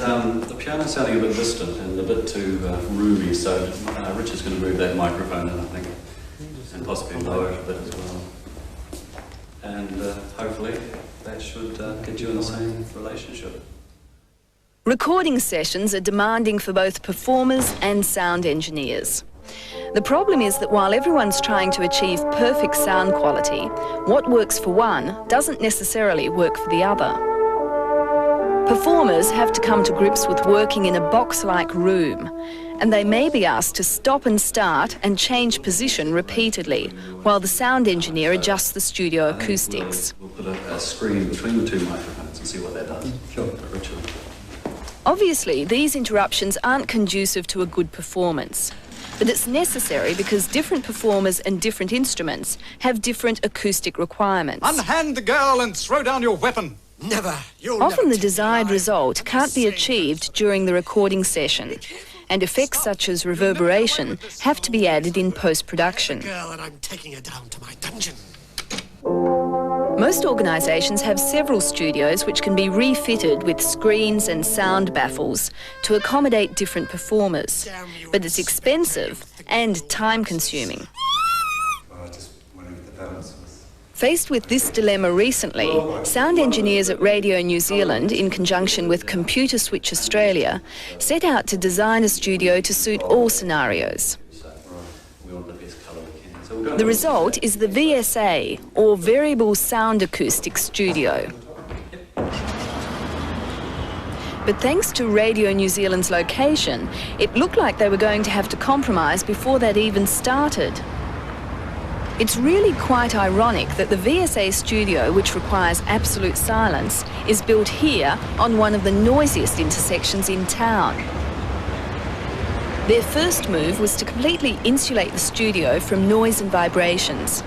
the piano's sounding a bit distant and a bit too roomy, so Richard's going to move that microphone in, I think, and possibly lower it a bit as well. And hopefully that should get you in the same relationship. Recording sessions are demanding for both performers and sound engineers. The problem is that while everyone's trying to achieve perfect sound quality, what works for one doesn't necessarily work for the other. Performers have to come to grips with working in a box-like room, and they may be asked to stop and start and change position repeatedly while the sound engineer adjusts the studio acoustics. We'll put a screen between the two microphones and see what that does. Sure. Richard. Obviously, these interruptions aren't conducive to a good performance, but it's necessary because different performers and different instruments have different acoustic requirements. Unhand the girl and throw down your weapon. Never. Often the desired result can't be achieved during the recording session, and effects such as reverberation have to be added in post-production. Girl, and I'm taking her down to my dungeon. Most organisations have several studios which can be refitted with screens and sound baffles to accommodate different performers, but it's expensive and time-consuming. Faced with this dilemma recently, sound engineers at Radio New Zealand, in conjunction with Computer Switch Australia, set out to design a studio to suit all scenarios. The result is the VSA, or Variable Sound Acoustic Studio. But thanks to Radio New Zealand's location, it looked like they were going to have to compromise before that even started. It's really quite ironic that the VSA studio, which requires absolute silence, is built here on one of the noisiest intersections in town. Their first move was to completely insulate the studio from noise and vibrations.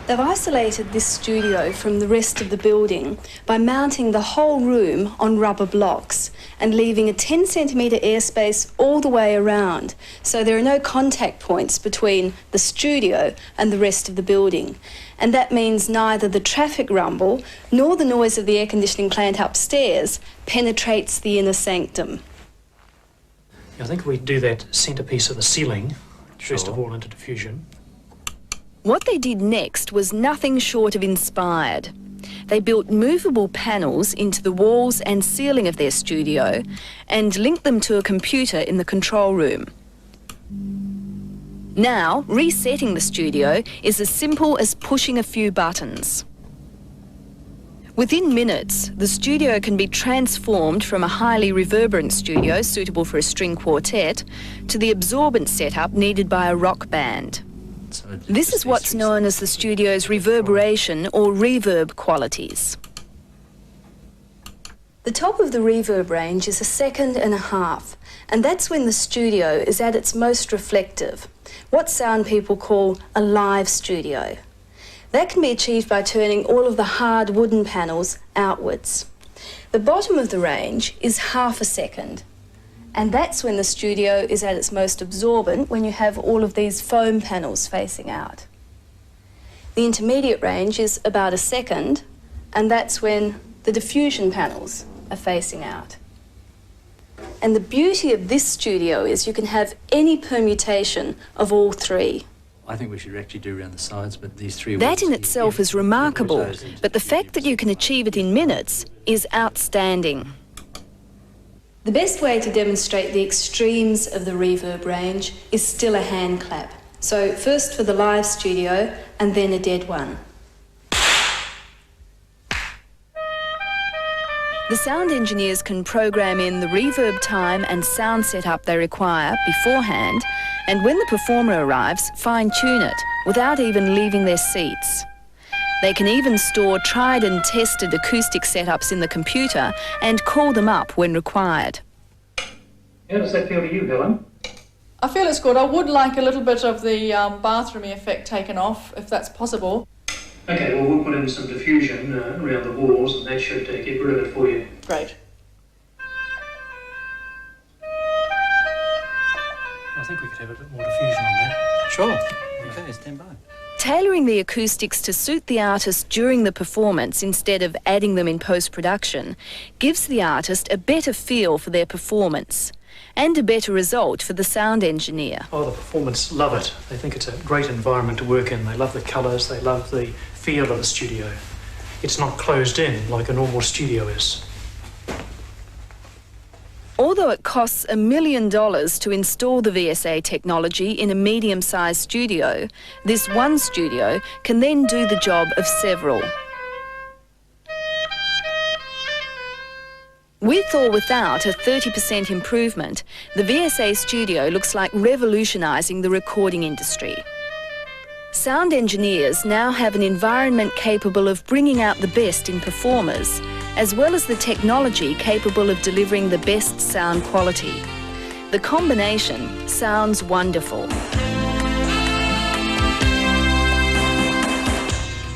They've isolated this studio from the rest of the building by mounting the whole room on rubber blocks and leaving a 10 centimetre airspace all the way around, so there are no contact points between the studio and the rest of the building. And that means neither the traffic rumble nor the noise of the air conditioning plant upstairs penetrates the inner sanctum. I think we do that centrepiece of the ceiling, first of all into diffusion. What they did next was nothing short of inspired. They built movable panels into the walls and ceiling of their studio and linked them to a computer in the control room. Now, resetting the studio is as simple as pushing a few buttons. Within minutes, the studio can be transformed from a highly reverberant studio suitable for a string quartet to the absorbent setup needed by a rock band. This is what's known as the studio's reverberation or reverb qualities. The top of the reverb range is 1.5 seconds, and that's when the studio is at its most reflective, what sound people call a live studio. That can be achieved by turning all of the hard wooden panels outwards. The bottom of the range is 0.5 seconds, and that's when the studio is at its most absorbent, when you have all of these foam panels facing out. The intermediate range is about 1 second, and that's when the diffusion panels are facing out. And the beauty of this studio is you can have any permutation of all three. I think we should actually do around the sides, but these three... That in itself is remarkable, but the fact that you can achieve it in minutes is outstanding. The best way to demonstrate the extremes of the reverb range is still a hand clap. So first for the live studio and then a dead one. The sound engineers can program in the reverb time and sound setup they require beforehand, and when the performer arrives, fine-tune it without even leaving their seats. They can even store tried and tested acoustic setups in the computer and call them up when required. How does that feel to you, Helen? I feel it's good. I would like a little bit of the bathroomy effect taken off, if that's possible. Okay, well, we'll put in some diffusion around the walls, and that should get rid of it for you. Great. I think we could have a bit more diffusion on that. Sure. Okay, stand by. Tailoring the acoustics to suit the artist during the performance instead of adding them in post-production gives the artist a better feel for their performance and a better result for the sound engineer. Oh, the performers love it. They think it's a great environment to work in. They love the colours, they love the feel of the studio. It's not closed in like a normal studio is. Although it costs $1 million to install the VSA technology in a medium-sized studio, this one studio can then do the job of several. With or without a 30% improvement, the VSA studio looks like revolutionising the recording industry. Sound engineers now have an environment capable of bringing out the best in performers, as well as the technology capable of delivering the best sound quality. The combination sounds wonderful.